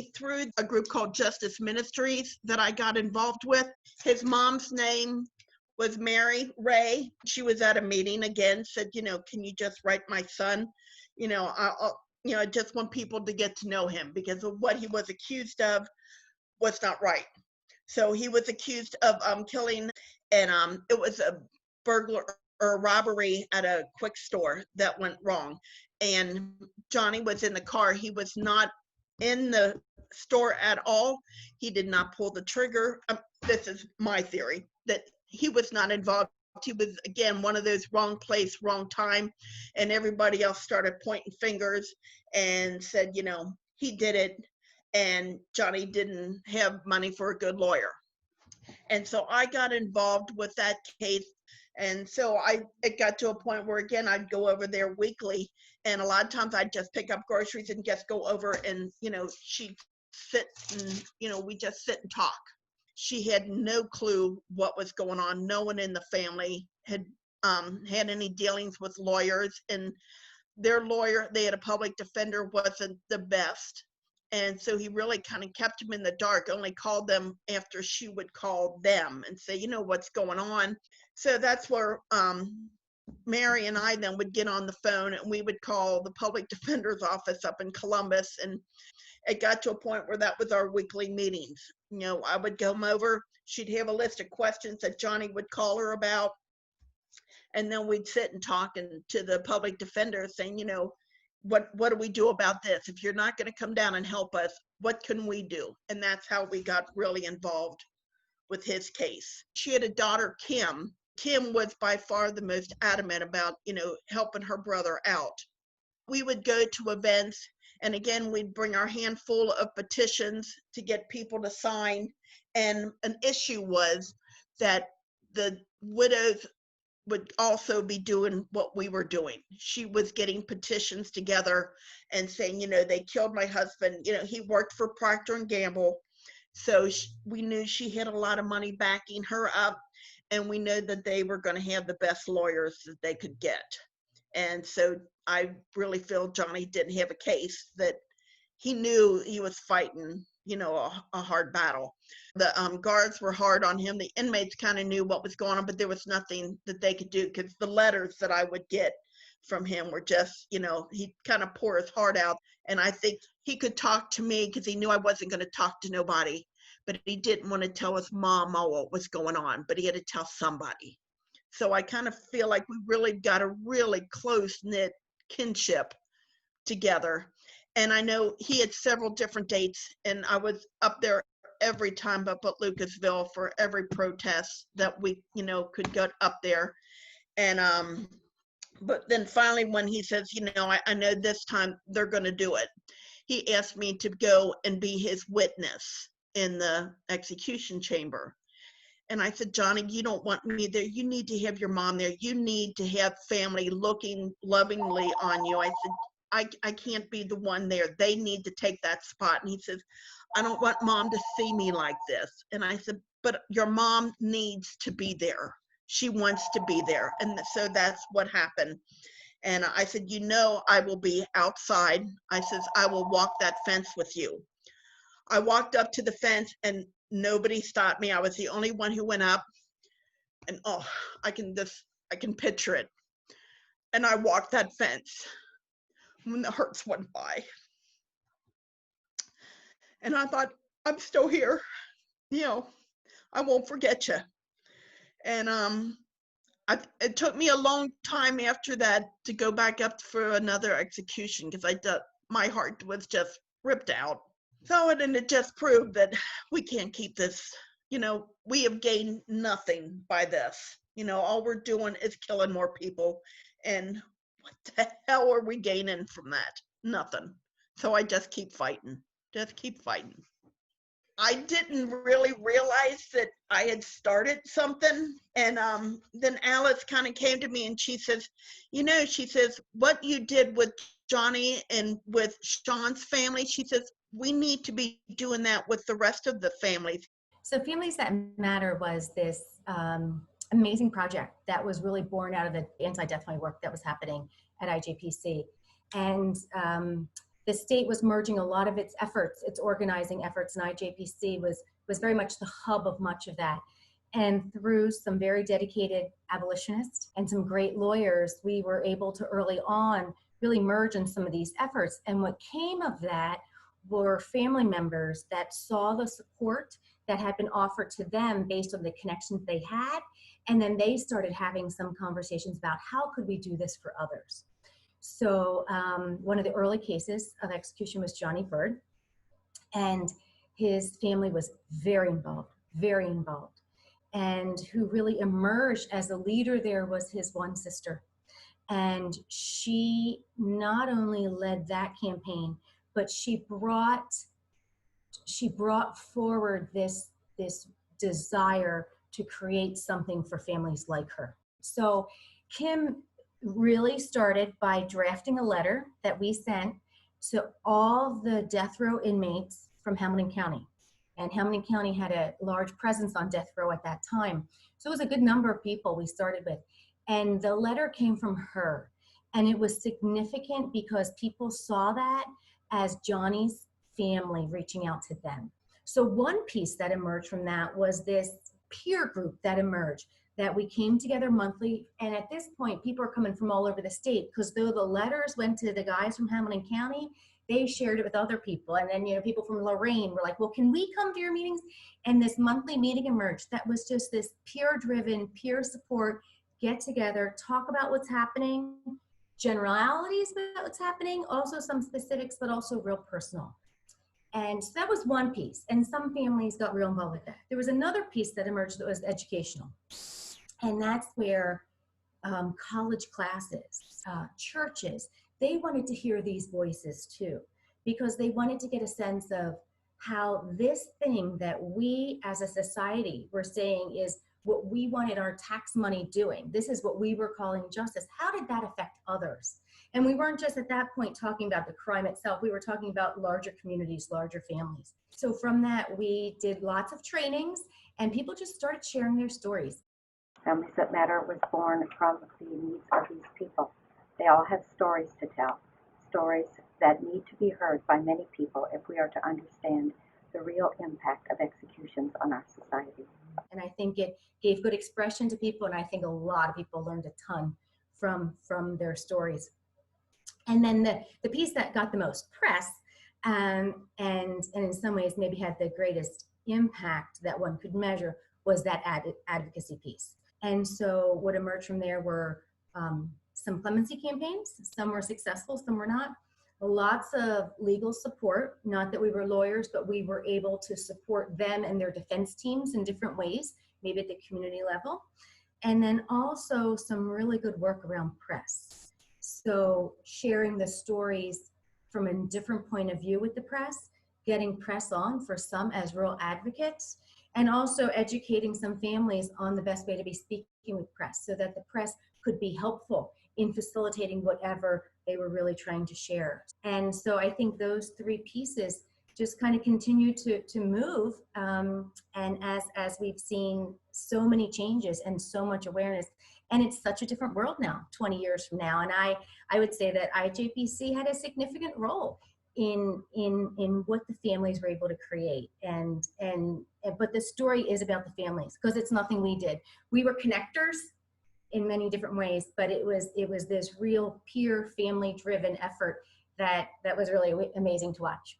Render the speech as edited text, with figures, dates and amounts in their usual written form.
Johnny through a group called Justice Ministries that I got involved with. His mom's name was Mary Ray. She was at a meeting again, said, can you just write my son? I just want people to get to know him because of what he was accused of was not right. So he was accused of killing, and it was a burglar or robbery at a quick store that went wrong. And Johnny was in the car. He was not in the store at all. He did not pull the trigger. This is my theory, that he was not involved. He was, again, one of those wrong place, wrong time. And everybody else started pointing fingers and said, he did it. And Johnny didn't have money for a good lawyer. And so I got involved with that case. And so it got to a point where, again, I'd go over there weekly. And a lot of times I'd just pick up groceries and just go over and, she'd sit and, we just sit and talk. She had no clue what was going on. No one in the family had had any dealings with lawyers. And their lawyer, they had a public defender, wasn't the best. And so he really kind of kept them in the dark, only called them after she would call them and say, what's going on. So that's where Mary and I then would get on the phone and we would call the public defender's office up in Columbus. And it got to a point where that was our weekly meetings. I would come over, she'd have a list of questions that Johnny would call her about. And then we'd sit and talk to the public defender saying, what do we do about this? If you're not going to come down and help us, what can we do? And that's how we got really involved with his case. She had a daughter, Kim. Kim was by far the most adamant about, helping her brother out. We would go to events, and again, we'd bring our handful of petitions to get people to sign. And an issue was that the widows would also be doing what we were doing. She was getting petitions together and saying, they killed my husband. He worked for Procter & Gamble. So we knew she had a lot of money backing her up, and we knew that they were going to have the best lawyers that they could get. And so I really feel Johnny didn't have a case, that he knew he was fighting, a hard battle. The guards were hard on him. The inmates kind of knew what was going on, but there was nothing that they could do, because the letters that I would get from him were just, he'd kind of pour his heart out. And I think he could talk to me because he knew I wasn't going to talk to nobody, but he didn't want to tell his mom what was going on, but he had to tell somebody. So I kind of feel like we really got a really close-knit kinship together. And I know he had several different dates, and I was up there every time up at Lucasville for every protest that we, could go up there. And, but then finally when he says, I know this time they're going to do it, he asked me to go and be his witness in the execution chamber. And I said, Johnny, you don't want me there. You need to have your mom there. You need to have family looking lovingly on you. I said, I can't be the one there. They need to take that spot. And he says, I don't want mom to see me like this. And I said, but your mom needs to be there. She wants to be there. And so that's what happened. And I said, I will be outside. I says, I will walk that fence with you. I walked up to the fence and nobody stopped me. I was the only one who went up. And I can picture it. And I walked that fence when the hearse went by. And I thought, I'm still here. I won't forget you. And it took me a long time after that to go back up for another execution, because my heart was just ripped out. So and it just proved that we can't keep this. We have gained nothing by this. All we're doing is killing more people. And what the hell are we gaining from that? Nothing. So I just keep fighting. Just keep fighting. I didn't really realize that I had started something. And then Alice kind of came to me and she says, she says, what you did with Johnny and with Sean's family, she says, we need to be doing that with the rest of the families. So Families That Matter was this amazing project that was really born out of the anti-death penalty work that was happening at IJPC. And the state was merging a lot of its efforts, its organizing efforts, and IJPC was very much the hub of much of that. And through some very dedicated abolitionists and some great lawyers, we were able to early on really merge in some of these efforts. And what came of that were family members that saw the support that had been offered to them based on the connections they had. And then they started having some conversations about how could we do this for others. So one of the early cases of execution was Johnny Byrd, and his family was very involved, very involved. And who really emerged as a leader there was his one sister. And she not only led that campaign, but she brought forward this desire to create something for families like her. So Kim really started by drafting a letter that we sent to all the death row inmates from Hamilton County. And Hamilton County had a large presence on death row at that time. So it was a good number of people we started with. And the letter came from her. And it was significant because people saw that as Johnny's family reaching out to them. So one piece that emerged from that was this peer group that emerged, that we came together monthly. And at this point, people are coming from all over the state, because though the letters went to the guys from Hamilton County, they shared it with other people. And then, people from Lorraine were like, well, can we come to your meetings? And this monthly meeting emerged that was just this peer-driven, peer support, get together, talk about what's happening, generalities about what's happening, also some specifics, but also real personal. And so that was one piece. And some families got real involved with that. There was another piece that emerged that was educational. And that's where college classes, churches, they wanted to hear these voices too, because they wanted to get a sense of how this thing that we as a society were saying is what we wanted our tax money doing. This is what we were calling justice. How did that affect others? And we weren't just at that point talking about the crime itself. We were talking about larger communities, larger families. So from that, we did lots of trainings, and people just started sharing their stories. Families That Matter was born from the needs of these people. They all have stories to tell, stories that need to be heard by many people if we are to understand the real impact of executions on our society. And I think it gave good expression to people, and I think a lot of people learned a ton from their stories. And then the piece that got the most press, and in some ways maybe had the greatest impact that one could measure, was that advocacy piece. And so what emerged from there were some clemency campaigns. Some were successful, some were not. Lots of legal support, not that we were lawyers, but we were able to support them and their defense teams in different ways, maybe at the community level. And then also some really good work around press. So sharing the stories from a different point of view with the press, getting press on for some as real advocates, and also educating some families on the best way to be speaking with press so that the press could be helpful in facilitating whatever they were really trying to share. And so I think those three pieces just kind of continue to move. And as we've seen so many changes and so much awareness, and it's such a different world now, 20 years from now. And I would say that IJPC had a significant role in what the families were able to create. But the story is about the families, because it's nothing we did. We were connectors in many different ways, but it was this real peer family driven effort that was really amazing to watch.